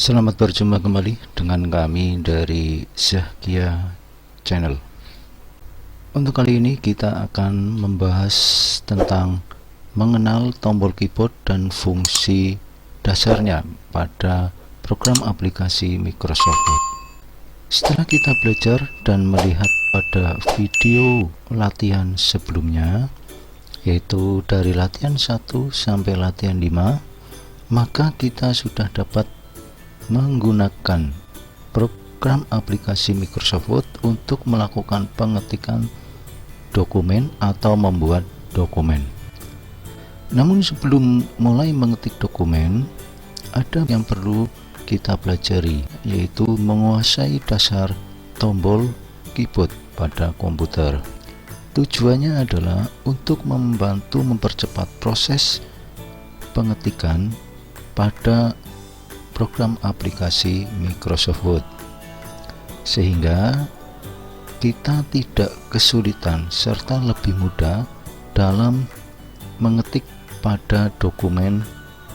Selamat berjumpa kembali dengan kami dari Zahkia Channel. Untuk kali ini kita akan membahas tentang mengenal tombol keyboard dan fungsi dasarnya pada program aplikasi Microsoft Word. Setelah kita belajar dan melihat pada video latihan sebelumnya, yaitu dari latihan 1 sampai latihan 5, maka kita sudah dapat menggunakan program aplikasi Microsoft Word untuk melakukan pengetikan dokumen atau membuat dokumen. Namun sebelum mulai mengetik dokumen, ada yang perlu kita pelajari, yaitu menguasai dasar tombol keyboard pada komputer. Tujuannya adalah untuk membantu mempercepat proses pengetikan pada program aplikasi Microsoft Word, sehingga kita tidak kesulitan serta lebih mudah dalam mengetik pada dokumen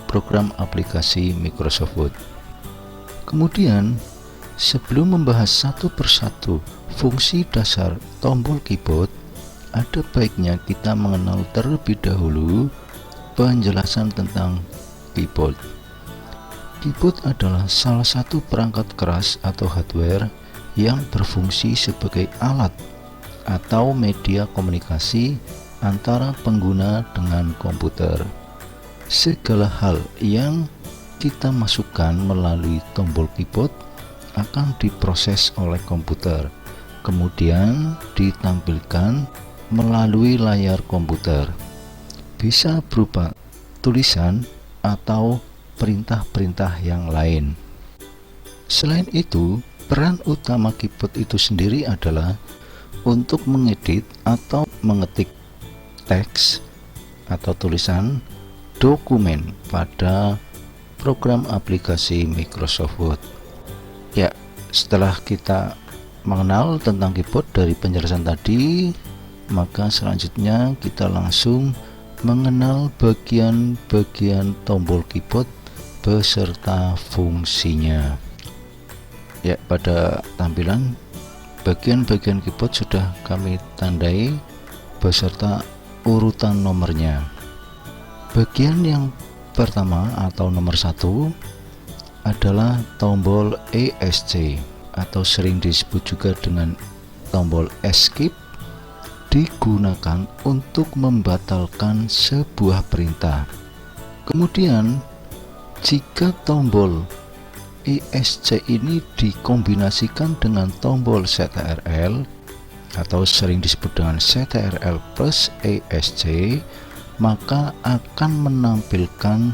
program aplikasi Microsoft Word. Kemudian, sebelum membahas satu persatu fungsi dasar tombol keyboard, ada baiknya kita mengenal terlebih dahulu penjelasan tentang keyboard. Keyboard adalah salah satu perangkat keras atau hardware yang berfungsi sebagai alat atau media komunikasi antara pengguna dengan komputer. Segala hal yang kita masukkan melalui tombol keyboard akan diproses oleh komputer, kemudian ditampilkan melalui layar komputer. Bisa berupa tulisan atau perintah-perintah yang lain. Selain itu, peran utama keyboard itu sendiri adalah untuk mengedit atau mengetik teks atau tulisan dokumen pada program aplikasi Microsoft Word. Ya, setelah kita mengenal tentang keyboard dari penjelasan tadi, maka selanjutnya kita langsung mengenal bagian-bagian tombol keyboard beserta fungsinya. Ya, pada tampilan bagian-bagian keyboard sudah kami tandai beserta urutan nomornya. Bagian yang pertama atau nomor 1 adalah tombol ESC atau sering disebut juga dengan tombol escape, digunakan untuk membatalkan sebuah perintah. Kemudian, jika tombol ESC ini dikombinasikan dengan tombol CTRL atau sering disebut dengan CTRL plus ESC, maka akan menampilkan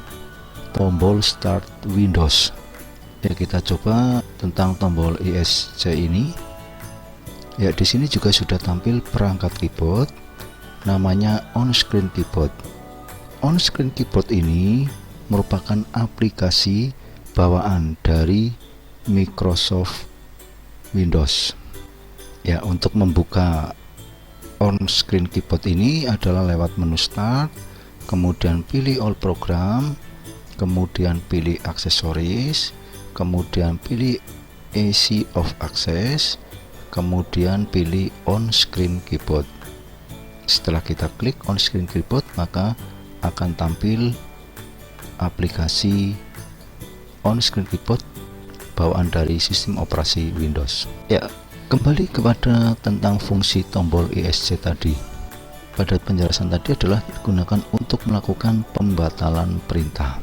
tombol Start Windows. Ya, kita coba tentang tombol ESC ini. Ya, di sini juga sudah tampil perangkat keyboard, namanya on-screen keyboard. On-screen keyboard ini merupakan aplikasi bawaan dari Microsoft Windows. Ya, untuk membuka on-screen keyboard ini adalah lewat menu Start, kemudian pilih All Program, kemudian pilih Aksesoris, kemudian pilih Easy of Access, kemudian pilih on-screen keyboard. Setelah kita klik on-screen keyboard, maka akan tampil aplikasi on-screen keyboard bawaan dari sistem operasi Windows. Ya, kembali kepada tentang fungsi tombol ESC tadi. Pada penjelasan tadi adalah digunakan untuk melakukan pembatalan perintah.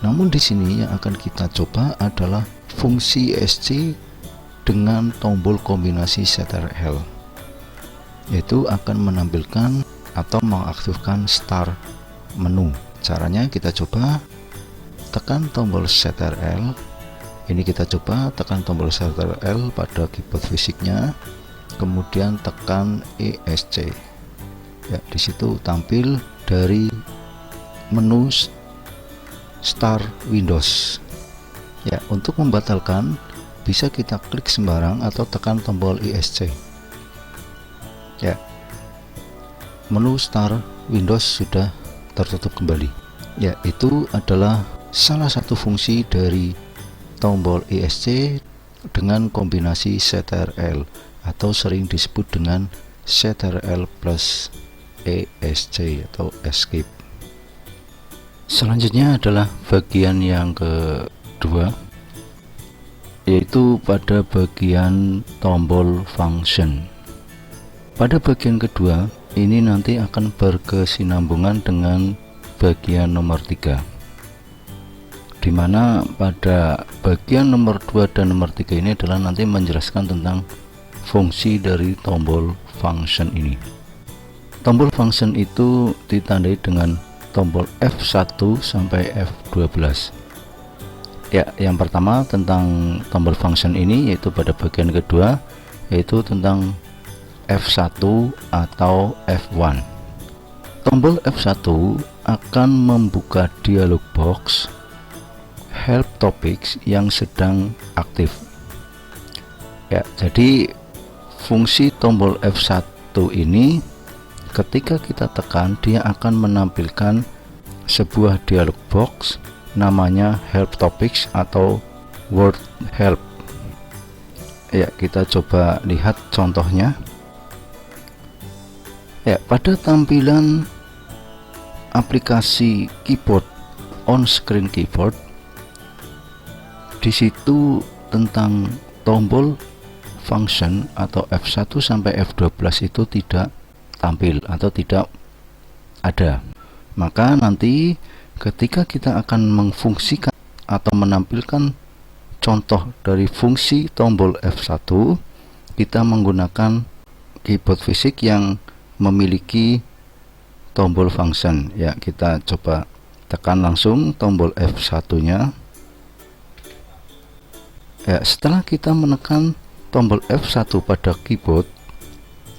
Namun di sini yang akan kita coba adalah fungsi ESC dengan tombol kombinasi CTRL, yaitu akan menampilkan atau mengaktifkan start menu. Caranya kita coba tekan tombol CTRL. Ini kita coba tekan tombol CTRL pada keyboard fisiknya, kemudian tekan ESC. Ya, di situ tampil dari menu Start Windows. Ya, untuk membatalkan bisa kita klik sembarang atau tekan tombol ESC. Ya, menu Start Windows sudah tertutup kembali. Ya, itu adalah salah satu fungsi dari tombol ESC dengan kombinasi CTRL atau sering disebut dengan CTRL plus ESC atau escape. Selanjutnya adalah bagian yang kedua, yaitu pada bagian tombol function. Pada bagian kedua ini nanti akan berkesinambungan dengan bagian nomor 3, dimana pada bagian nomor 2 dan nomor 3 ini adalah nanti menjelaskan tentang fungsi dari tombol function ini. Tombol function itu ditandai dengan tombol F1 sampai F12. Ya, yang pertama tentang tombol function ini yaitu pada bagian kedua, yaitu tentang F1 atau F1. Tombol F1 akan membuka dialog box help topics yang sedang aktif. Ya, jadi fungsi tombol F1 ini ketika kita tekan, dia akan menampilkan sebuah dialog box namanya help topics atau word help. Ya, kita coba lihat contohnya. Ya, pada tampilan aplikasi keyboard on screen keyboard, di situ tentang tombol function atau F1 sampai F12 itu tidak tampil atau tidak ada. Maka nanti ketika kita akan memfungsikan atau menampilkan contoh dari fungsi tombol F1, kita menggunakan keyboard fisik yang memiliki tombol function. Ya, kita coba tekan langsung tombol F1 nya. Ya, setelah kita menekan tombol F1 pada keyboard,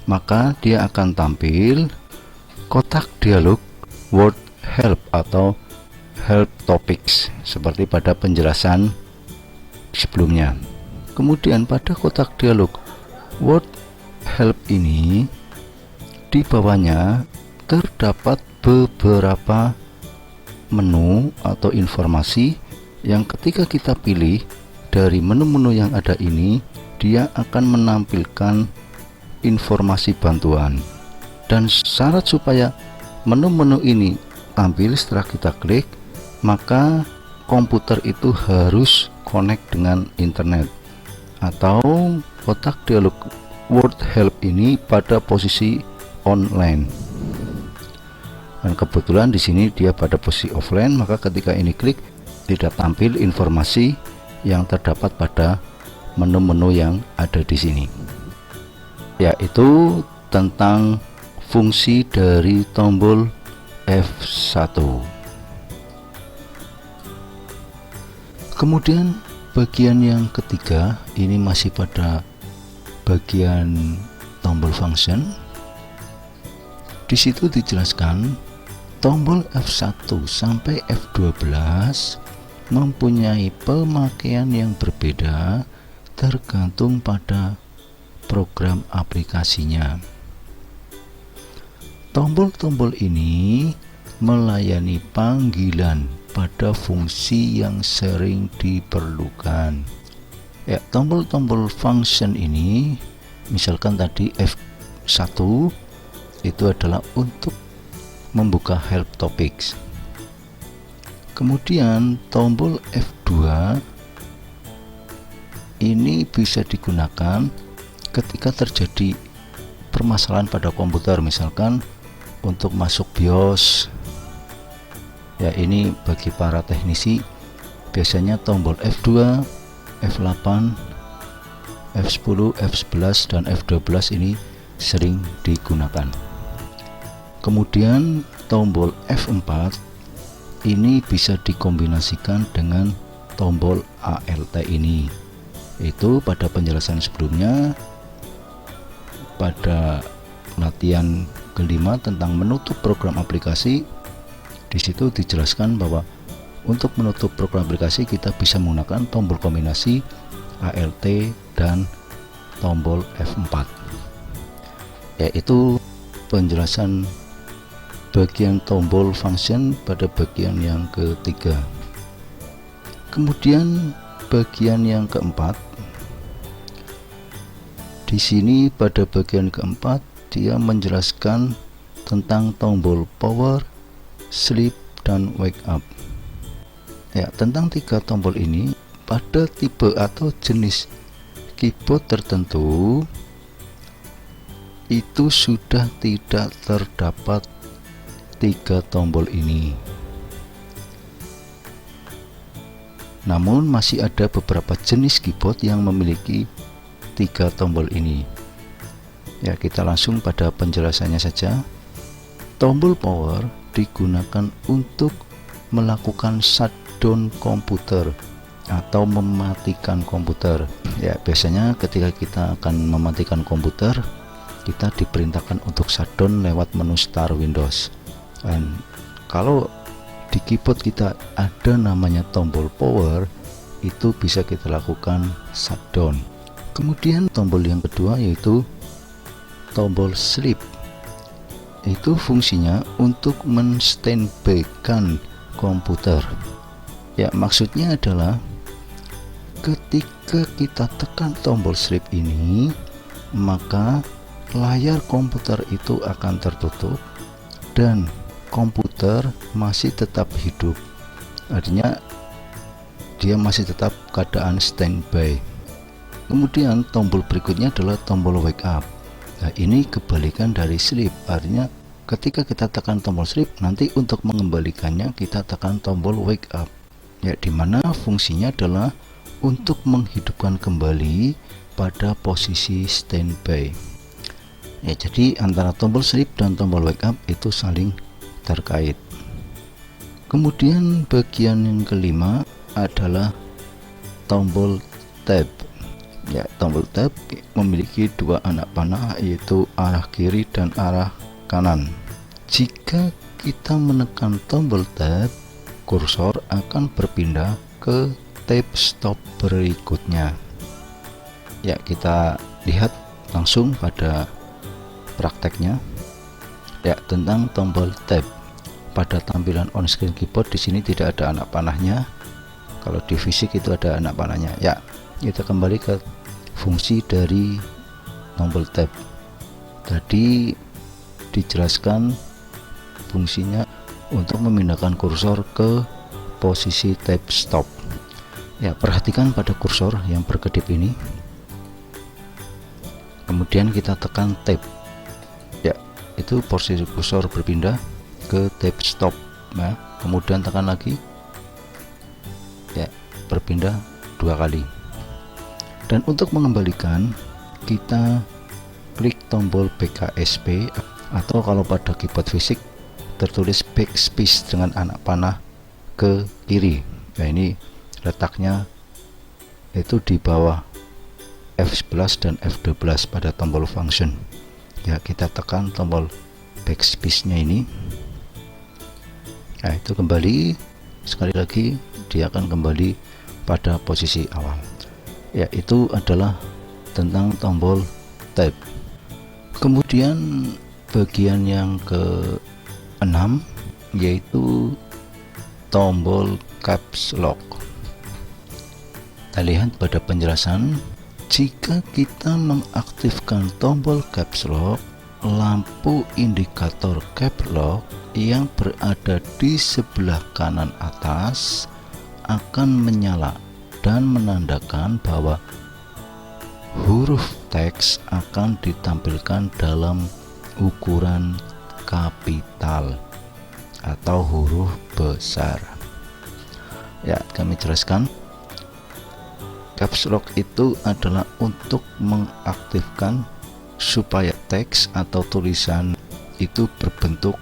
maka dia akan tampil kotak dialog word help atau help topics seperti pada penjelasan sebelumnya. Kemudian pada kotak dialog word help ini, di bawahnya terdapat beberapa menu atau informasi yang ketika kita pilih dari menu-menu yang ada ini, dia akan menampilkan informasi bantuan. Dan syarat supaya menu-menu ini tampil setelah kita klik, maka komputer itu harus connect dengan internet atau kotak dialog word help ini pada posisi online. Dan kebetulan di sini dia pada posisi offline, maka ketika ini klik tidak tampil informasi yang terdapat pada menu-menu yang ada di sini. Yaitu tentang fungsi dari tombol F1. Kemudian bagian yang ketiga ini masih pada bagian tombol function. Di situ dijelaskan tombol F1 sampai F12 mempunyai pemakaian yang berbeda tergantung pada program aplikasinya. Tombol-tombol ini melayani panggilan pada fungsi yang sering diperlukan. Ya, tombol-tombol function ini, misalkan tadi F1 itu adalah untuk membuka help topics. Kemudian tombol F2 ini bisa digunakan ketika terjadi permasalahan pada komputer, misalkan untuk masuk BIOS. Ya, ini bagi para teknisi biasanya tombol F2, F8, F10, F11 dan F12 ini sering digunakan. Kemudian tombol F4 ini bisa dikombinasikan dengan tombol ALT ini. Itu pada penjelasan sebelumnya pada latihan kelima tentang menutup program aplikasi. Di situ dijelaskan bahwa untuk menutup program aplikasi kita bisa menggunakan tombol kombinasi ALT dan tombol F4. Yaitu penjelasan bagian tombol function pada bagian yang ketiga. Kemudian bagian yang keempat. Di sini pada bagian keempat dia menjelaskan tentang tombol power, sleep, dan wake up. Ya, tentang 3 tombol ini pada tipe atau jenis keyboard tertentu itu sudah tidak terdapat 3 tombol ini. Namun masih ada beberapa jenis keyboard yang memiliki 3 tombol ini. Ya, kita langsung pada penjelasannya saja. Tombol power digunakan untuk melakukan shutdown komputer atau mematikan komputer. Ya, biasanya ketika kita akan mematikan komputer, kita diperintahkan untuk shutdown lewat menu Start Windows. Dan kalau di keyboard kita ada namanya tombol power, itu bisa kita lakukan shutdown. Kemudian tombol yang kedua yaitu tombol sleep. Itu fungsinya untuk men-standby-kan komputer. Ya, maksudnya adalah ketika kita tekan tombol sleep ini, maka layar komputer itu akan tertutup dan komputer masih tetap hidup. Artinya dia masih tetap keadaan standby. Kemudian tombol berikutnya adalah tombol wake up. Nah, ini kebalikan dari sleep. Artinya ketika kita tekan tombol sleep, nanti untuk mengembalikannya kita tekan tombol wake up. Ya, dimana fungsinya adalah untuk menghidupkan kembali pada posisi standby. Ya, jadi antara tombol sleep dan tombol wake up itu saling terkait. Kemudian bagian yang kelima adalah tombol tab. Ya, tombol tab memiliki 2 anak panah, yaitu arah kiri dan arah kanan. Jika kita menekan tombol tab, kursor akan berpindah ke tab stop berikutnya. Ya, kita lihat langsung pada prakteknya. Ya, tentang tombol tab. Pada tampilan on screen keyboard di sini tidak ada anak panahnya. Kalau di fisik itu ada anak panahnya. Ya, kita kembali ke fungsi dari tombol tab. Tadi dijelaskan fungsinya untuk memindahkan kursor ke posisi tab stop. Ya, perhatikan pada kursor yang berkedip ini. Kemudian kita tekan tab. Ya, itu posisi kursor berpindah ke tab stop. Nah, kemudian tekan lagi. Ya, berpindah 2 kali. Dan untuk mengembalikan, kita klik tombol BKSP, atau kalau pada keyboard fisik tertulis backspace dengan anak panah ke kiri. Nah, ini letaknya itu di bawah F11 dan F12 pada tombol function. Ya, kita tekan tombol backspace-nya ini. Nah, itu kembali. Sekali lagi dia akan kembali pada posisi awal. Ya, itu adalah tentang tombol tab. Kemudian bagian yang ke-6 yaitu tombol caps lock. Kita lihat pada penjelasan, jika kita mengaktifkan tombol caps lock, lampu indikator caps lock yang berada di sebelah kanan atas akan menyala dan menandakan bahwa huruf teks akan ditampilkan dalam ukuran kapital atau huruf besar. Ya, kami jelaskan, caps lock itu adalah untuk mengaktifkan supaya teks atau tulisan itu berbentuk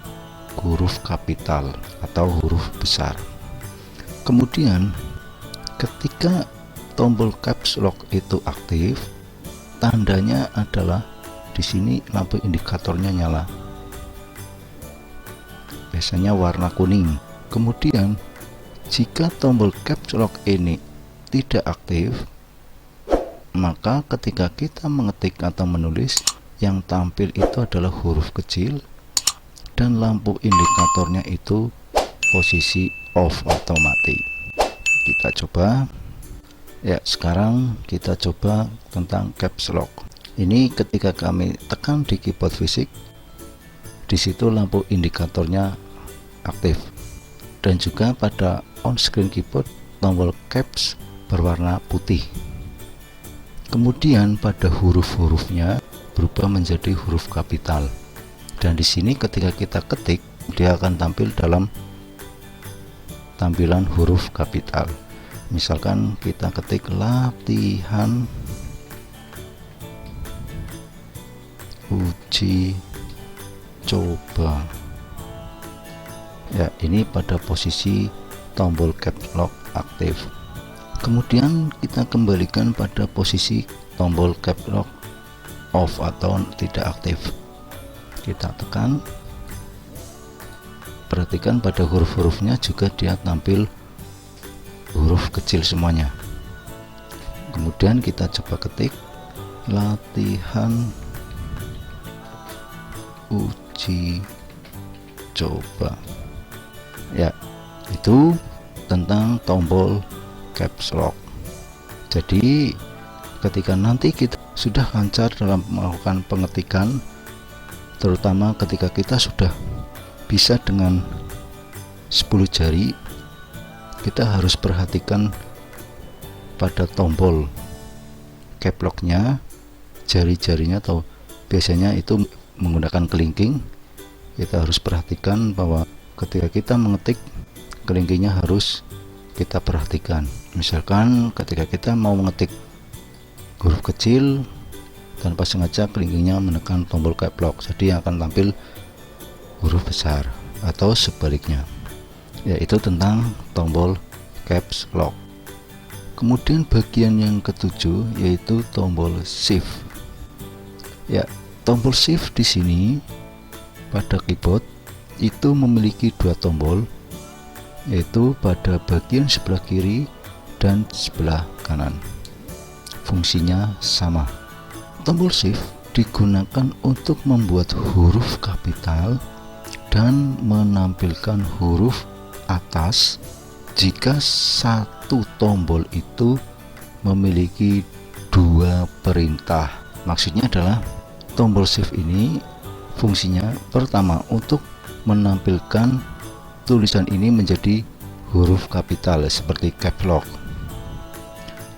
huruf kapital atau huruf besar. Kemudian ketika tombol caps lock itu aktif, tandanya adalah di sini lampu indikatornya nyala. Biasanya warna kuning. Kemudian jika tombol caps lock ini tidak aktif, maka ketika kita mengetik atau menulis, yang tampil itu adalah huruf kecil dan lampu indikatornya itu posisi off atau mati. Kita coba. Ya, sekarang kita coba tentang caps lock. Ini ketika kami tekan di keyboard fisik, di situ lampu indikatornya aktif. Dan juga pada on screen keyboard, tombol caps berwarna putih. Kemudian pada huruf-hurufnya berubah menjadi huruf kapital. Dan di sini ketika kita ketik, dia akan tampil dalam tampilan huruf kapital. Misalkan kita ketik latihan uji coba. Ya, ini pada posisi tombol caps lock aktif. Kemudian kita kembalikan pada posisi tombol caps lock off atau tidak aktif. Kita tekan, perhatikan pada huruf-hurufnya juga dia tampil huruf kecil semuanya. Kemudian kita coba ketik latihan uji coba. Ya, itu tentang tombol caps lock. Jadi ketika nanti kita sudah lancar dalam melakukan pengetikan, terutama ketika kita sudah bisa dengan 10 jari, kita harus perhatikan pada tombol caps lock-nya, jari-jarinya atau biasanya itu menggunakan kelingking. Kita harus perhatikan bahwa ketika kita mengetik, kelingkingnya harus kita perhatikan. Misalkan ketika kita mau mengetik huruf kecil, tanpa sengaja kelingkingnya menekan tombol caps lock, jadi akan tampil huruf besar, atau sebaliknya. Yaitu tentang tombol caps lock. Kemudian bagian yang ketujuh yaitu tombol shift. Ya, tombol shift di sini pada keyboard itu memiliki dua tombol, yaitu pada bagian sebelah kiri dan sebelah kanan. Fungsinya sama. Tombol shift digunakan untuk membuat huruf kapital dan menampilkan huruf atas jika satu tombol itu memiliki dua perintah. Maksudnya adalah tombol shift ini fungsinya pertama untuk menampilkan tulisan ini menjadi huruf kapital seperti caps lock.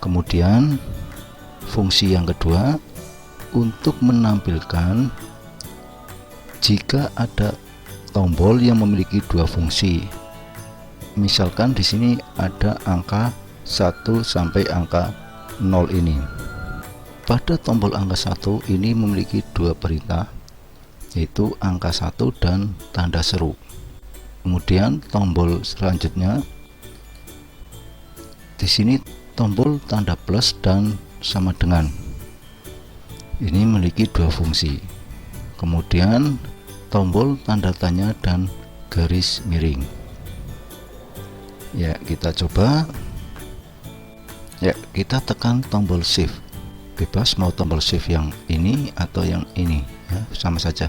Kemudian fungsi yang kedua untuk menampilkan jika ada tombol yang memiliki dua fungsi. Misalkan di sini ada angka 1 sampai angka 0 ini. Pada tombol angka 1 ini memiliki dua perintah, yaitu angka 1 dan tanda seru. Kemudian tombol selanjutnya di sini tombol tanda plus dan sama dengan. Ini memiliki dua fungsi. Kemudian tombol tanda tanya dan garis miring. Ya, kita coba. Ya, kita tekan tombol shift. Bebas mau tombol shift yang ini atau yang ini, ya, sama saja.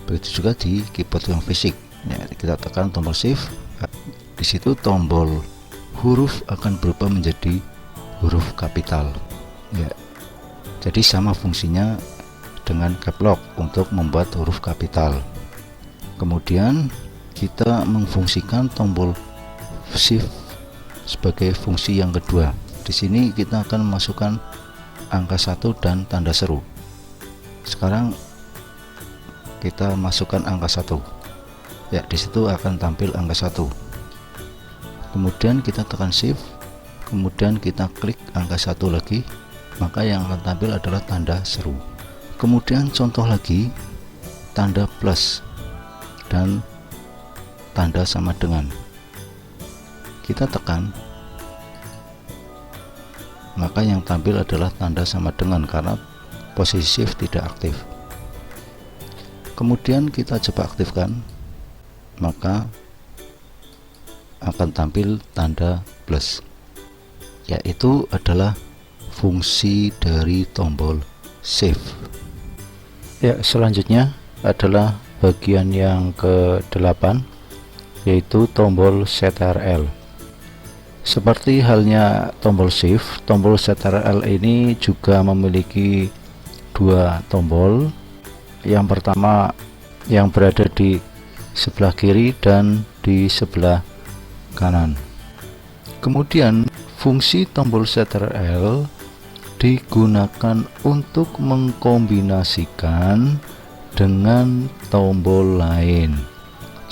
Begitu juga di keyboard yang fisik. Ya, kita tekan tombol shift. Di situ tombol huruf akan berubah menjadi huruf kapital. Ya, jadi sama fungsinya dengan caps lock untuk membuat huruf kapital. Kemudian kita memfungsikan tombol shift sebagai fungsi yang kedua. Di sini kita akan memasukkan angka 1 dan tanda seru. Sekarang kita masukkan angka 1. Ya, di situ akan tampil angka 1. Kemudian kita tekan shift, kemudian kita klik angka 1 lagi, maka yang akan tampil adalah tanda seru. Kemudian contoh lagi, tanda plus dan tanda sama dengan. Kita tekan, maka yang tampil adalah tanda sama dengan karena posisi shift tidak aktif. Kemudian kita coba aktifkan, maka akan tampil tanda plus. Yaitu adalah fungsi dari tombol shift. Ya, selanjutnya adalah bagian yang ke-8, yaitu tombol CTRL. Seperti halnya tombol shift, tombol Ctrl ini juga memiliki dua tombol. Yang pertama yang berada di sebelah kiri dan di sebelah kanan. Kemudian fungsi tombol Ctrl digunakan untuk mengkombinasikan dengan tombol lain.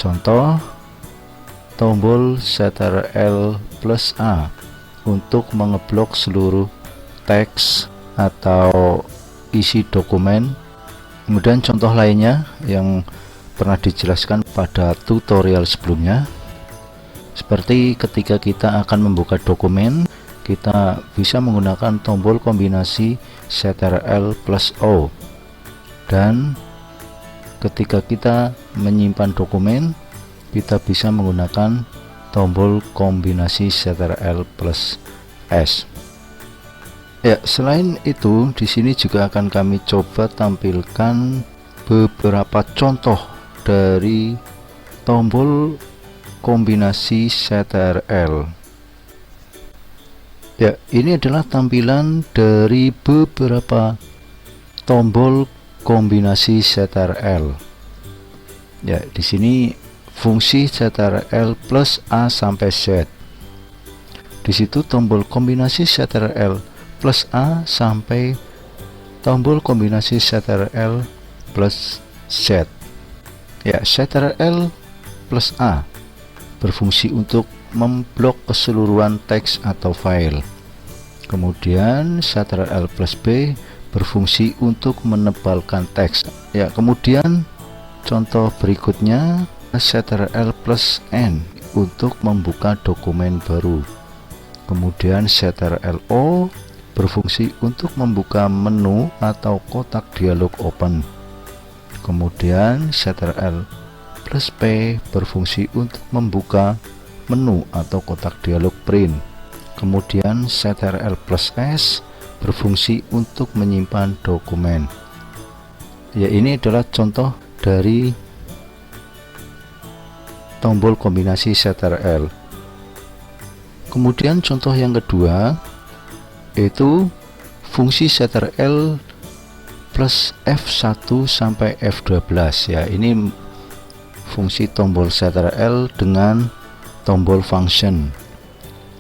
Contoh, tombol Ctrl plus A untuk mengeblok seluruh teks atau isi dokumen. Kemudian contoh lainnya yang pernah dijelaskan pada tutorial sebelumnya, seperti ketika kita akan membuka dokumen, kita bisa menggunakan tombol kombinasi Ctrl plus O, dan ketika kita menyimpan dokumen, kita bisa menggunakan tombol kombinasi Ctrl plus S. Ya, selain itu di sini juga akan kami coba tampilkan beberapa contoh dari tombol kombinasi Ctrl. Ya, ini adalah tampilan dari beberapa tombol kombinasi Ctrl. Ya, di sini fungsi Ctrl plus A sampai Z. Di situ tombol kombinasi Ctrl plus A sampai tombol kombinasi Ctrl plus Z. Ya, Ctrl plus A berfungsi untuk memblok keseluruhan teks atau file. Kemudian Ctrl plus B berfungsi untuk menebalkan teks. Ya, kemudian contoh berikutnya Ctrl plus N untuk membuka dokumen baru. Kemudian Ctrl O berfungsi untuk membuka menu atau kotak dialog open. Kemudian Ctrl plus P berfungsi untuk membuka menu atau kotak dialog print. Kemudian Ctrl plus S berfungsi untuk menyimpan dokumen. Ya, ini adalah contoh dari tombol kombinasi Ctrl. Kemudian contoh yang kedua yaitu fungsi Ctrl plus F1 sampai F12. Ya, ini fungsi tombol Ctrl dengan tombol function.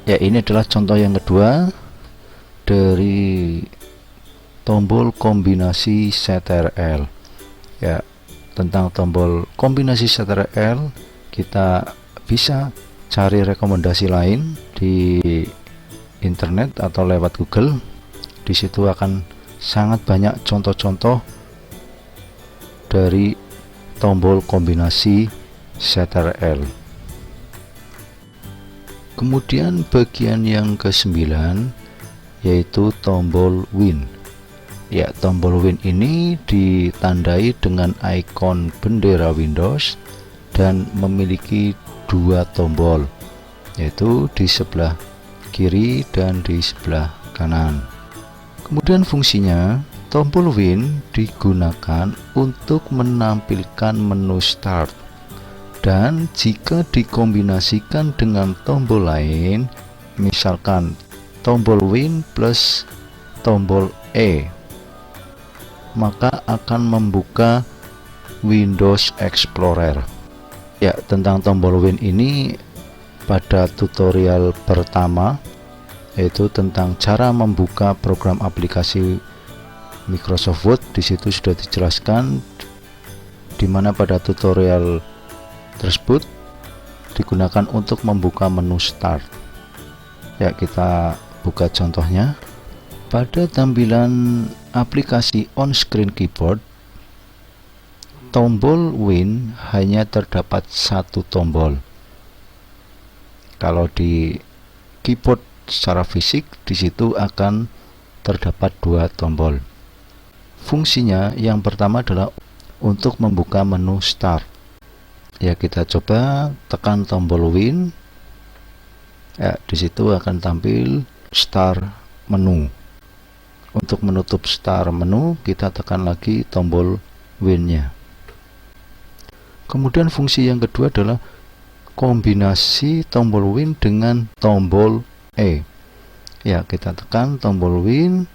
Ya, ini adalah contoh yang kedua dari tombol kombinasi Ctrl. Ya, tentang tombol kombinasi Ctrl kita bisa cari rekomendasi lain di internet atau lewat Google. Di situ akan sangat banyak contoh-contoh dari tombol kombinasi Ctrl. Kemudian bagian yang ke-9 yaitu tombol Win. Ya, tombol Win ini ditandai dengan ikon bendera Windows dan memiliki dua tombol, yaitu di sebelah kiri dan di sebelah kanan. Kemudian fungsinya, tombol Win digunakan untuk menampilkan menu start, dan jika dikombinasikan dengan tombol lain, misalkan tombol Win plus tombol E, maka akan membuka Windows Explorer. Ya, tentang tombol Win ini pada tutorial pertama, yaitu tentang cara membuka program aplikasi Microsoft Word, di situ sudah dijelaskan, di mana pada tutorial tersebut digunakan untuk membuka menu start. Ya, kita buka contohnya. Pada tampilan aplikasi on-screen keyboard, tombol Win hanya terdapat satu tombol. Kalau di keyboard secara fisik, di situ akan terdapat dua tombol. Fungsinya yang pertama adalah untuk membuka menu start. Ya, kita coba tekan tombol Win. Ya, di situ akan tampil start menu. Untuk menutup start menu, kita tekan lagi tombol Win-nya. Kemudian fungsi yang kedua adalah kombinasi tombol Win dengan tombol E. Ya, kita tekan tombol Win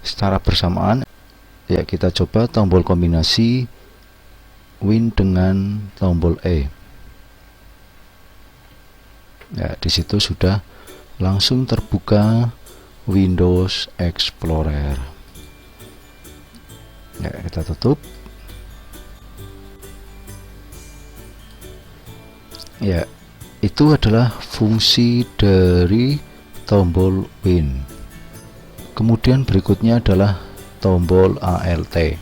secara bersamaan. Ya, kita coba tombol kombinasi Win dengan tombol E. Ya, di situ sudah langsung terbuka Windows Explorer. Ya, kita tutup. Ya, itu adalah fungsi dari tombol Win. Kemudian berikutnya adalah tombol ALT.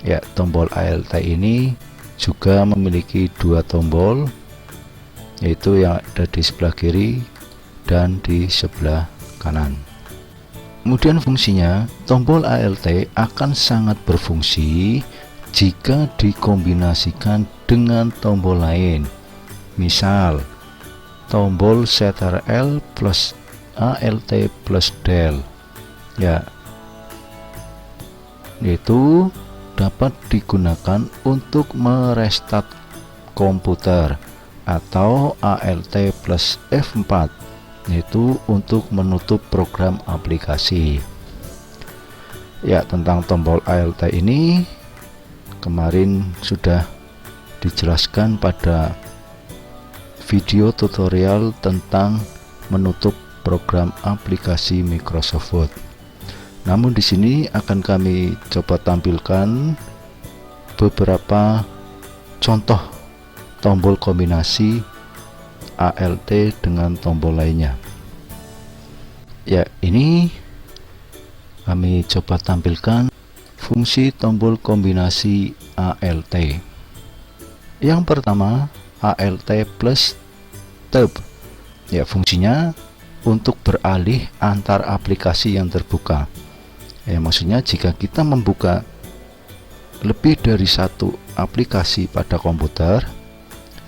Ya, tombol ALT ini juga memiliki dua tombol, yaitu yang ada di sebelah kiri dan di sebelah kanan. Kemudian fungsinya, tombol ALT akan sangat berfungsi jika dikombinasikan dengan tombol lain. Misal, tombol Ctrl plus ALT plus del. Ya, yaitu dapat digunakan untuk merestart komputer, atau ALT plus F4, yaitu untuk menutup program aplikasi. Ya, tentang tombol ALT ini kemarin sudah dijelaskan pada video tutorial tentang menutup program aplikasi Microsoft Word. Namun di sini akan kami coba tampilkan beberapa contoh tombol kombinasi ALT dengan tombol lainnya. Ya, ini kami coba tampilkan fungsi tombol kombinasi ALT. Yang pertama, ALT plus tab. Ya, fungsinya untuk beralih antar aplikasi yang terbuka. Ya, maksudnya jika kita membuka lebih dari satu aplikasi pada komputer,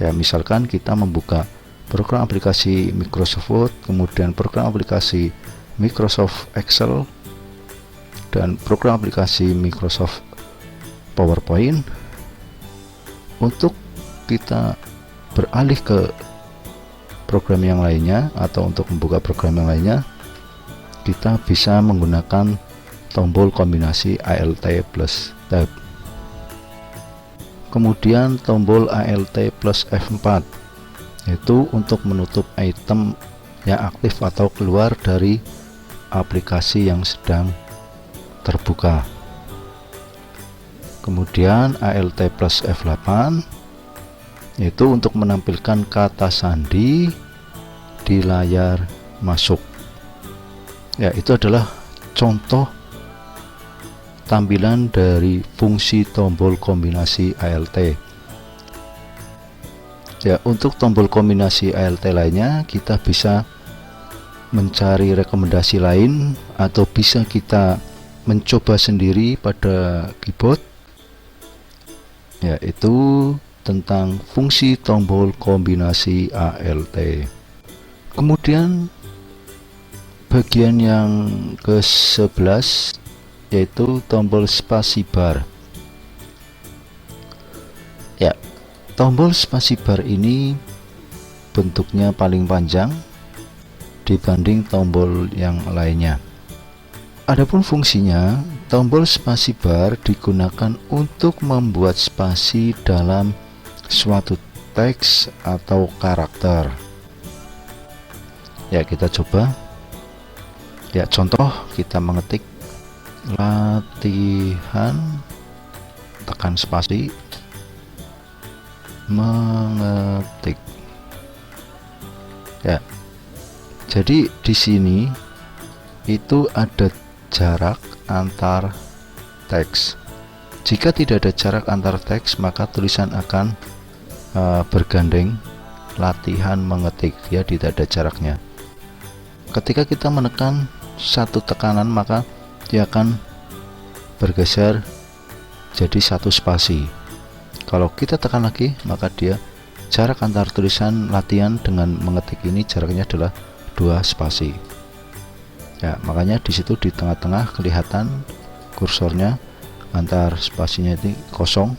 ya misalkan kita membuka program aplikasi Microsoft Word, kemudian program aplikasi Microsoft Excel, dan program aplikasi Microsoft PowerPoint. Untuk kita beralih ke program yang lainnya atau untuk membuka program yang lainnya, kita bisa menggunakan tombol kombinasi ALT plus tab. Kemudian tombol ALT plus F4, yaitu untuk menutup item yang aktif atau keluar dari aplikasi yang sedang terbuka. Kemudian ALT plus F8, yaitu untuk menampilkan kata sandi di layar masuk. Ya, itu adalah contoh tampilan dari fungsi tombol kombinasi ALT. Ya, untuk tombol kombinasi ALT lainnya kita bisa mencari rekomendasi lain atau bisa kita mencoba sendiri pada keyboard, yaitu tentang fungsi tombol kombinasi ALT. Kemudian bagian yang ke-11 yaitu tombol spasibar. Ya, tombol spasibar ini bentuknya paling panjang dibanding tombol yang lainnya. Adapun fungsinya, tombol spasibar digunakan untuk membuat spasi dalam suatu teks atau karakter. Ya, kita coba. Ya, contoh kita mengetik latihan, tekan spasi, mengetik. Ya, jadi di sini itu ada jarak antar teks. Jika tidak ada jarak antar teks, maka tulisan akan bergandeng latihan mengetik. Ya, tidak ada jaraknya. Ketika kita menekan satu tekanan, maka dia akan bergeser jadi satu spasi. Kalau kita tekan lagi, maka dia jarak antar tulisan latihan dengan mengetik ini jaraknya adalah 2 spasi. Ya, makanya di situ di tengah-tengah kelihatan kursornya, antar spasinya itu kosong.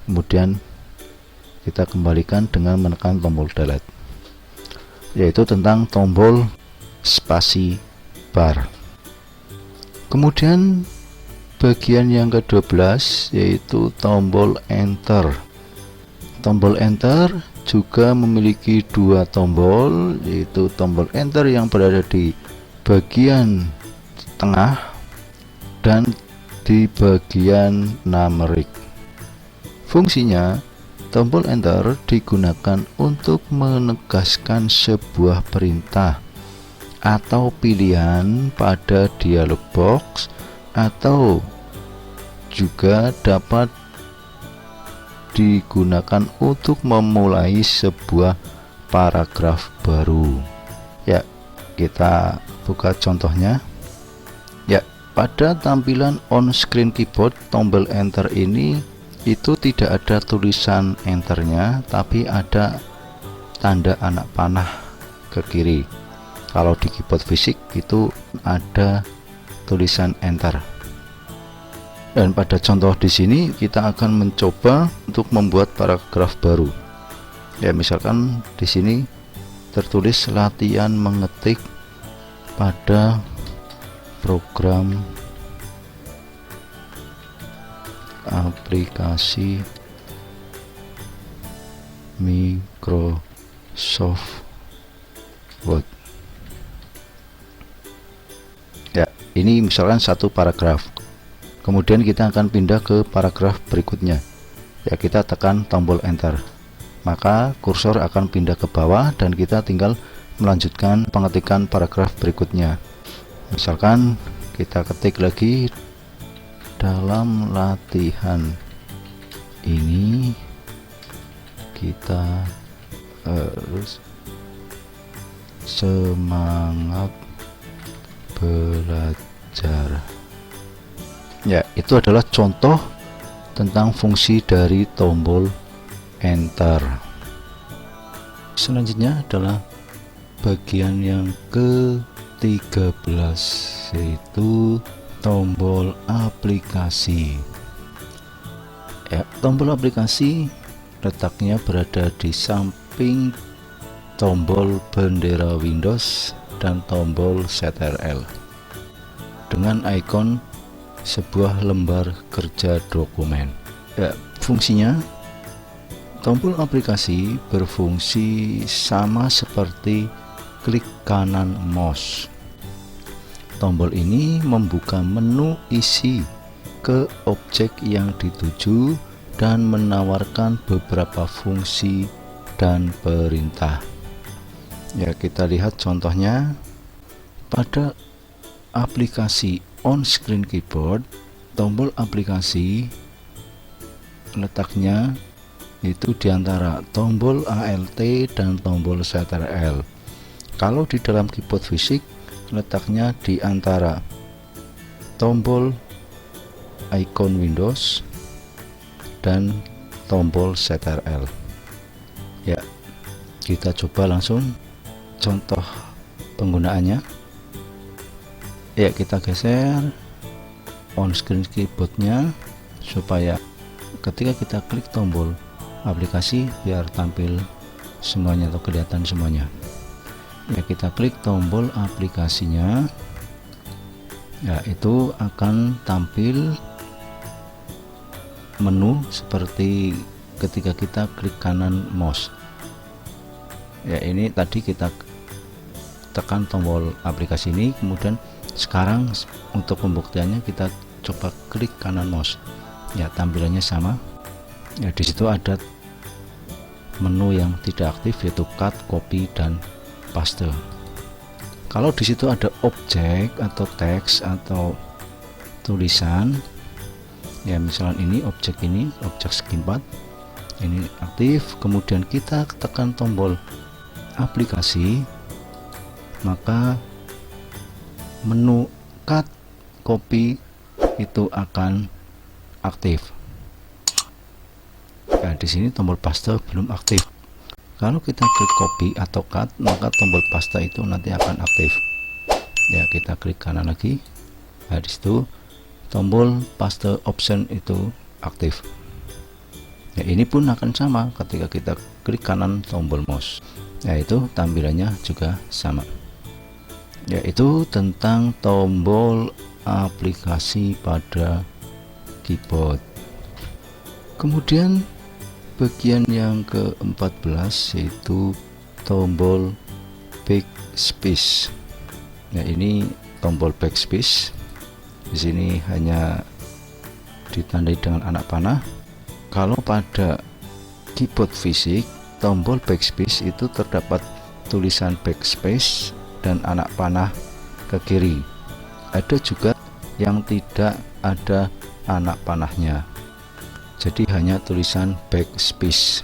Kemudian kita kembalikan dengan menekan tombol delete, yaitu tentang tombol spasi bar. Kemudian bagian yang ke-12 yaitu tombol enter. Tombol enter juga memiliki dua tombol, yaitu tombol enter yang berada di bagian tengah dan di bagian numerik. Fungsinya, tombol enter digunakan untuk menegaskan sebuah perintah atau pilihan pada dialog box, atau juga dapat digunakan untuk memulai sebuah paragraf baru. Ya, kita buka contohnya. Ya, pada tampilan on screen keyboard, tombol enter ini itu tidak ada tulisan enternya, tapi ada tanda anak panah ke kiri. Kalau di keyboard fisik itu ada tulisan enter. Dan pada contoh di sini kita akan mencoba untuk membuat paragraf baru. Ya, misalkan di sini tertulis latihan mengetik pada program aplikasi Microsoft Word. Ya, ini misalkan satu paragraf. Kemudian kita akan pindah ke paragraf berikutnya. Ya, kita tekan tombol enter. Maka kursor akan pindah ke bawah dan kita tinggal melanjutkan pengetikan paragraf berikutnya. Misalkan kita ketik lagi, dalam latihan ini kita harus semangat belajar. Ya, itu adalah contoh tentang fungsi dari tombol enter. Selanjutnya adalah bagian yang ke-13, yaitu tombol aplikasi. Ya, tombol aplikasi letaknya berada di samping tombol bendera Windows dan tombol CTRL dengan ikon sebuah lembar kerja dokumen. Ya, fungsinya, tombol aplikasi berfungsi sama seperti klik kanan mouse. Tombol ini membuka menu isi ke objek yang dituju dan menawarkan beberapa fungsi dan perintah. Ya, kita lihat contohnya. Pada aplikasi on screen keyboard, tombol aplikasi letaknya itu diantara tombol ALT dan tombol CTRL. Kalau di dalam keyboard fisik, letaknya di antara tombol icon Windows dan tombol CTRL. Ya, kita coba langsung contoh penggunaannya. Ya, kita geser on screen keyboardnya supaya ketika kita klik tombol aplikasi biar tampil semuanya atau kelihatan semuanya. Ya, kita klik tombol aplikasinya. Ya, itu akan tampil menu seperti ketika kita klik kanan mouse. Ya, ini tadi kita tekan tombol aplikasi ini, kemudian sekarang untuk pembuktiannya kita coba klik kanan mouse. Ya, tampilannya sama. Ya, di situ ada menu yang tidak aktif, yaitu cut, copy, dan paste. Kalau di situ ada objek atau teks atau tulisan, ya misalnya ini objek skimpat ini aktif, kemudian kita tekan tombol aplikasi, maka menu cut, copy itu akan aktif. Nah, di sini tombol paste belum aktif. Kalau kita klik copy atau cut, maka tombol paste itu nanti akan aktif. Ya, kita klik kanan lagi. Nah, di situ tombol paste option itu aktif. Ya, ini pun akan sama ketika kita klik kanan tombol mouse, yaitu tampilannya juga sama. Yaitu tentang tombol aplikasi pada keyboard. Kemudian bagian yang ke-14 yaitu tombol backspace. Nah, ini tombol backspace. Di sini hanya ditandai dengan anak panah. Kalau pada keyboard fisik, tombol backspace itu terdapat tulisan backspace dan anak panah ke kiri. Ada juga yang tidak ada anak panahnya, jadi hanya tulisan backspace.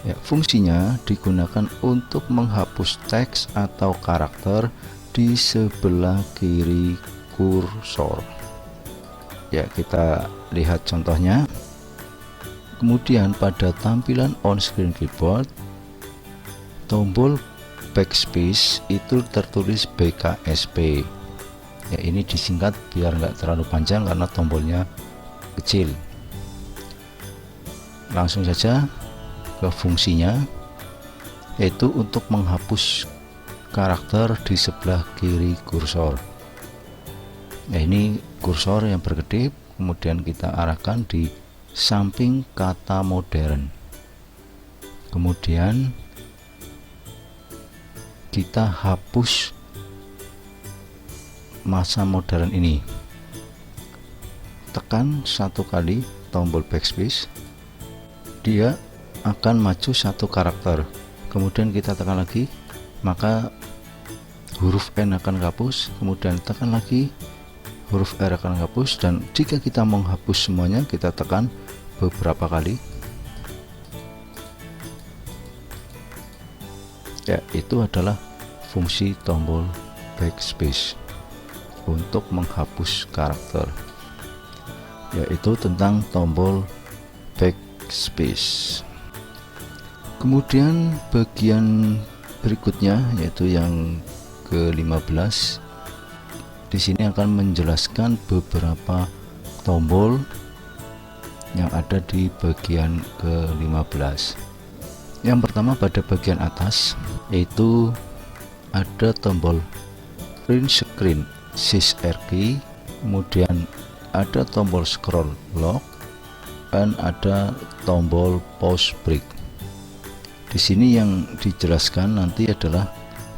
Ya, fungsinya digunakan untuk menghapus teks atau karakter di sebelah kiri kursor. Ya, kita lihat contohnya. Kemudian pada tampilan on-screen keyboard, tombol backspace itu tertulis BKSP. Ya, ini disingkat biar nggak terlalu panjang karena tombolnya kecil. Langsung saja ke fungsinya, yaitu untuk menghapus karakter di sebelah kiri kursor. Nah, ini kursor yang berkedip, kemudian kita arahkan di samping kata modern. Kemudian kita hapus masa modern ini. Tekan satu kali tombol backspace, dia akan maju satu karakter. Kemudian kita tekan lagi, maka huruf N akan hapus. Kemudian tekan lagi, huruf R akan hapus. Dan jika kita menghapus semuanya, kita tekan beberapa kali. Ya, itu adalah fungsi tombol backspace untuk menghapus karakter, yaitu tentang tombol backspace. Kemudian bagian berikutnya yaitu yang ke-15. Di sini akan menjelaskan beberapa tombol yang ada di bagian ke-15. Yang pertama pada bagian atas yaitu ada tombol print screen Shift R key, kemudian ada tombol scroll lock, dan ada tombol pause break. Di sini yang dijelaskan nanti adalah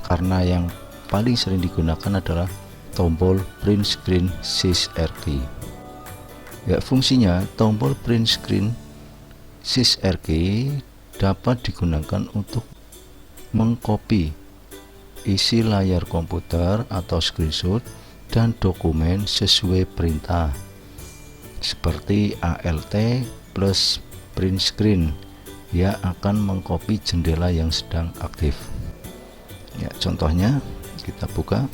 karena yang paling sering digunakan adalah tombol print screen Shift R key. Ya, fungsinya tombol print screen Shift R key dapat digunakan untuk mengcopy isi layar komputer atau screenshot dan dokumen sesuai perintah seperti ALT plus print screen. Dia akan mengcopy jendela yang sedang aktif. Ya, contohnya kita buka.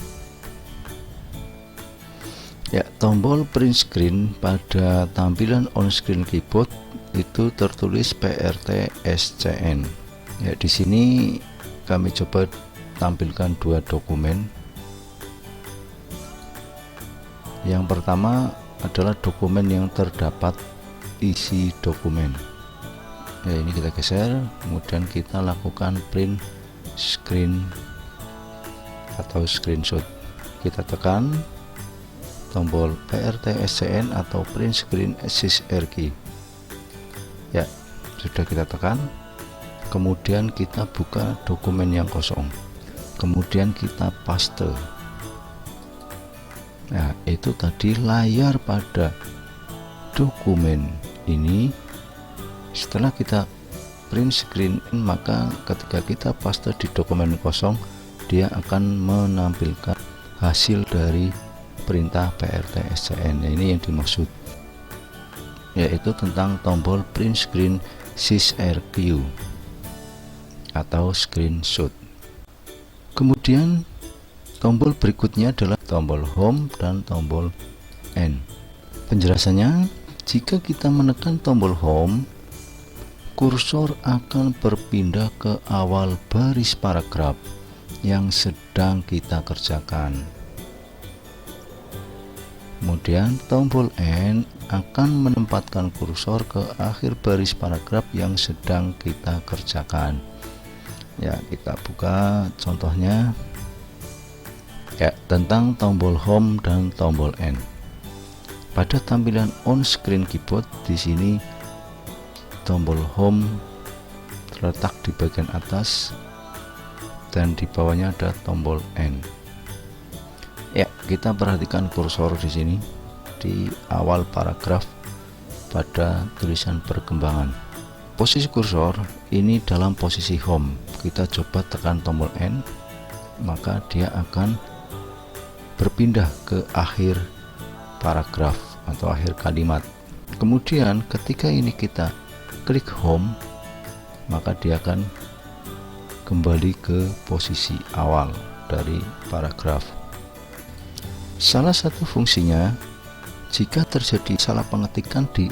Ya, tombol print screen pada tampilan on-screen keyboard itu tertulis PRT-SCN. Ya, di sini kami coba tampilkan dua dokumen. Yang pertama adalah dokumen yang terdapat isi dokumen. Ya, ini kita geser, kemudian kita lakukan print screen atau screenshot. Kita tekan tombol PRT-SCN atau print screen Shift R key. Ya, sudah kita tekan. Kemudian kita buka dokumen yang kosong. Kemudian kita paste. Nah, itu tadi layar pada dokumen ini. Setelah kita print screen, maka ketika kita paste di dokumen kosong, dia akan menampilkan hasil dari perintah PRT-SCN. Ini yang dimaksud, yaitu tentang tombol print screen Shift R key atau screenshot. Kemudian tombol berikutnya adalah tombol home dan tombol N. Penjelasannya, jika kita menekan tombol home, kursor akan berpindah ke awal baris paragraf yang sedang kita kerjakan. Kemudian tombol N akan menempatkan kursor ke akhir baris paragraf yang sedang kita kerjakan. Ya, kita buka contohnya ya tentang tombol home dan tombol N. Pada tampilan on screen keyboard di sini tombol home terletak di bagian atas dan di bawahnya ada tombol N. Ya, kita perhatikan kursor di sini di awal paragraf pada tulisan perkembangan. Posisi kursor ini dalam posisi home. Kita coba tekan tombol N, maka dia akan berpindah ke akhir paragraf atau akhir kalimat. Kemudian ketika ini kita klik home, maka dia akan kembali ke posisi awal dari paragraf. Salah satu fungsinya, jika terjadi salah pengetikan di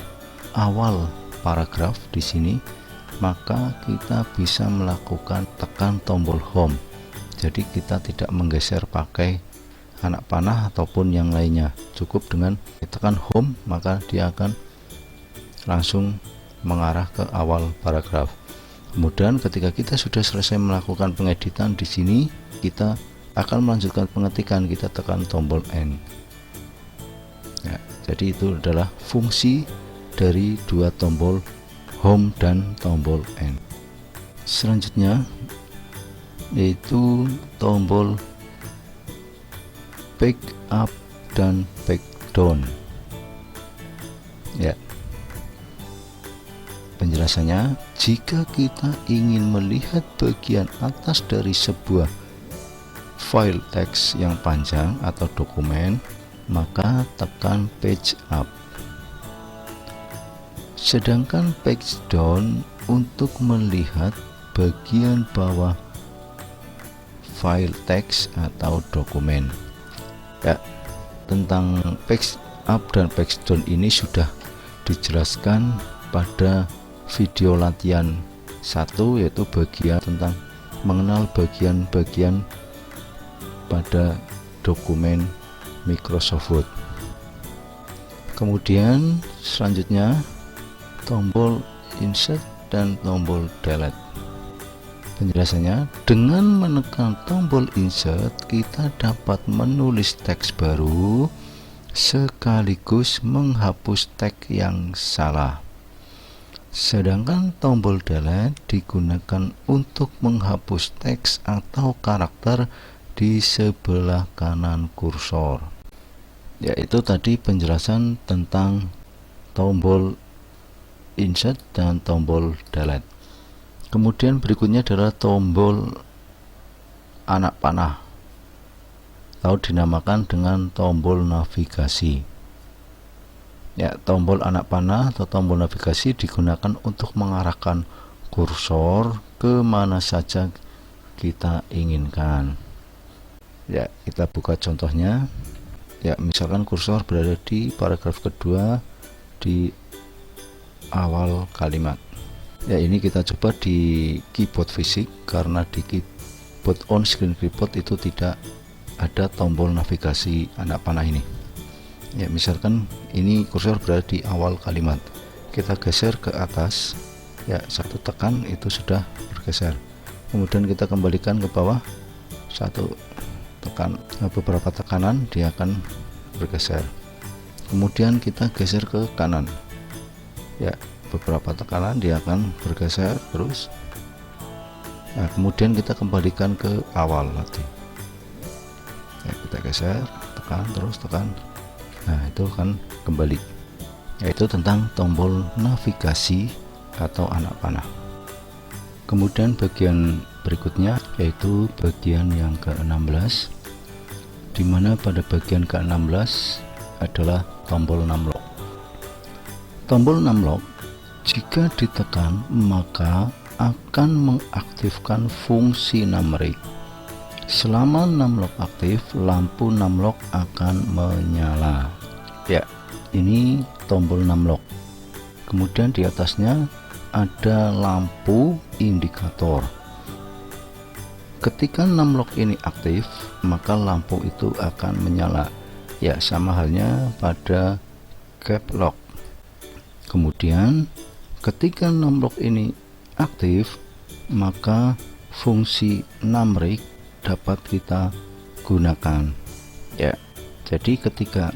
awal paragraf di sini, maka kita bisa melakukan tekan tombol home. Jadi kita tidak menggeser pakai anak panah ataupun yang lainnya. Cukup dengan tekan home, maka dia akan langsung mengarah ke awal paragraf. Kemudian ketika kita sudah selesai melakukan pengeditan di sini, kita akan melanjutkan pengetikan, kita tekan tombol N. Ya, jadi itu adalah fungsi dari dua tombol home dan tombol N. Selanjutnya yaitu tombol back up dan back down. Ya, penjelasannya, jika kita ingin melihat bagian atas dari sebuah file teks yang panjang atau dokumen, maka tekan page up. Sedangkan page down untuk melihat bagian bawah file teks atau dokumen. Ya, tentang page up dan page down ini sudah dijelaskan pada video latihan 1, yaitu bagian tentang mengenal bagian-bagian pada dokumen Microsoft Word. Kemudian selanjutnya tombol insert dan tombol delete. Penjelasannya, dengan menekan tombol insert kita dapat menulis teks baru sekaligus menghapus teks yang salah. Sedangkan tombol delete digunakan untuk menghapus teks atau karakter di sebelah kanan kursor. Yaitu tadi penjelasan tentang tombol insert dan tombol delete. Kemudian berikutnya adalah tombol anak panah atau dinamakan dengan tombol navigasi. Ya, tombol anak panah atau tombol navigasi digunakan untuk mengarahkan kursor ke mana saja kita inginkan. Ya, kita buka contohnya. Ya, misalkan kursor berada di paragraf kedua di awal kalimat. Ya, ini kita coba di keyboard fisik, karena di keyboard on screen keyboard itu tidak ada tombol navigasi anak panah ini. Ya, misalkan ini kursor berada di awal kalimat, kita geser ke atas. Ya, satu tekan itu sudah bergeser. Kemudian kita kembalikan ke bawah, satu tekan, beberapa tekanan dia akan bergeser. Kemudian kita geser ke kanan. Ya, beberapa tekanan dia akan bergeser terus. Nah, kemudian kita kembalikan ke awal lagi. Ya, kita geser, tekan terus, tekan. Nah, itu kan kembali. Yaitu tentang tombol navigasi atau anak panah. Kemudian bagian berikutnya yaitu bagian yang ke-16, di mana pada bagian ke-16 adalah tombol numlock. Tombol numlock jika ditekan maka akan mengaktifkan fungsi numeric. Selama numlock aktif, lampu numlock akan menyala. Ya, ini tombol numlock. Kemudian di atasnya ada lampu indikator. Ketika numlock ini aktif, maka lampu itu akan menyala. Ya, sama halnya pada caps lock. Kemudian ketika numlock ini aktif, maka fungsi numeric dapat kita gunakan. Ya, jadi ketika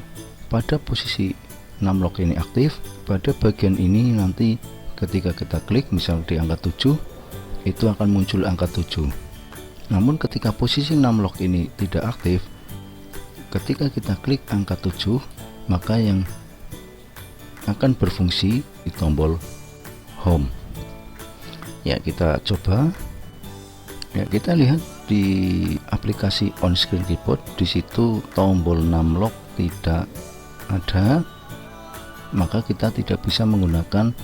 pada posisi numlock ini aktif, pada bagian ini nanti ketika kita klik misal di angka 7, itu akan muncul angka 7. Namun ketika posisi numlock ini tidak aktif, ketika kita klik angka 7, maka yang akan berfungsi di tombol home. Ya, kita coba. Ya, kita lihat di aplikasi on screen keyboard, di situ tombol numlock tidak ada, maka kita tidak bisa menggunakan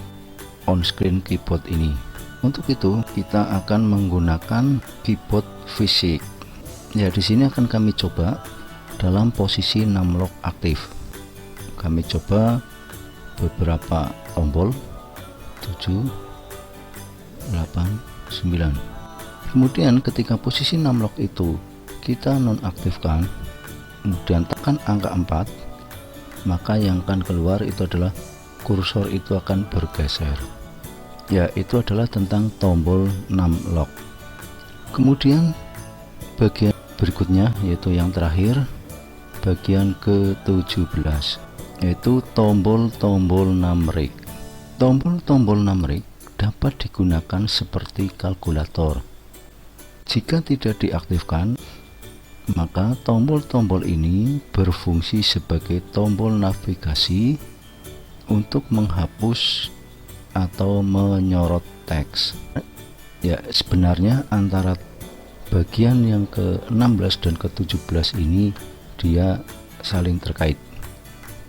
on screen keyboard ini. Untuk itu kita akan menggunakan keyboard fisik. Ya, di sini akan kami coba dalam posisi numlock aktif. Kami coba beberapa tombol 7, 8, 9. Kemudian ketika posisi numlock itu kita nonaktifkan, kemudian tekan angka 4, maka yang akan keluar itu adalah kursor itu akan bergeser. Ya, itu adalah tentang tombol numlock. Kemudian bagian berikutnya, yaitu yang terakhir, bagian ke-17, yaitu tombol-tombol numeric. Tombol-tombol numeric dapat digunakan seperti kalkulator. Jika tidak diaktifkan, maka tombol-tombol ini berfungsi sebagai tombol navigasi untuk menghapus atau menyorot teks. Ya, sebenarnya antara bagian yang ke-16 dan ke-17 ini dia saling terkait.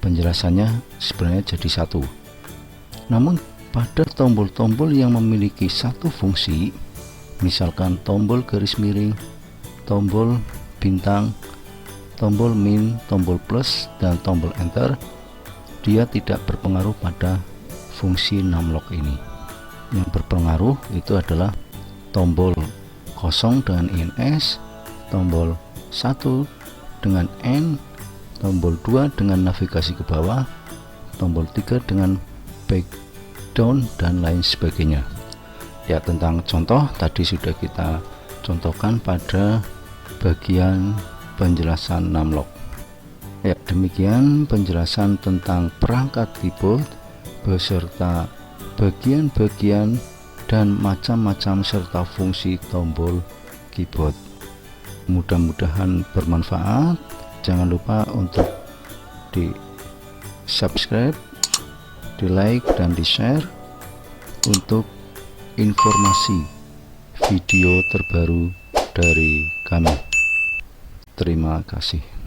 Penjelasannya sebenarnya jadi satu. Namun pada tombol-tombol yang memiliki satu fungsi, misalkan tombol garis miring, tombol bintang, tombol min, tombol plus, dan tombol enter, dia tidak berpengaruh pada fungsi numlock ini. Yang berpengaruh itu adalah tombol 0 dengan ins, tombol 1 dengan N, tombol 2 dengan navigasi ke bawah, tombol 3 dengan back down, dan lain sebagainya. Ya, tentang contoh tadi sudah kita contohkan pada bagian penjelasan numlock. Ya, demikian penjelasan tentang perangkat keyboard beserta bagian-bagian dan macam-macam serta fungsi tombol keyboard. Mudah-mudahan bermanfaat. Jangan lupa untuk di subscribe, di like, dan di share untuk informasi video terbaru dari kami. Terima kasih.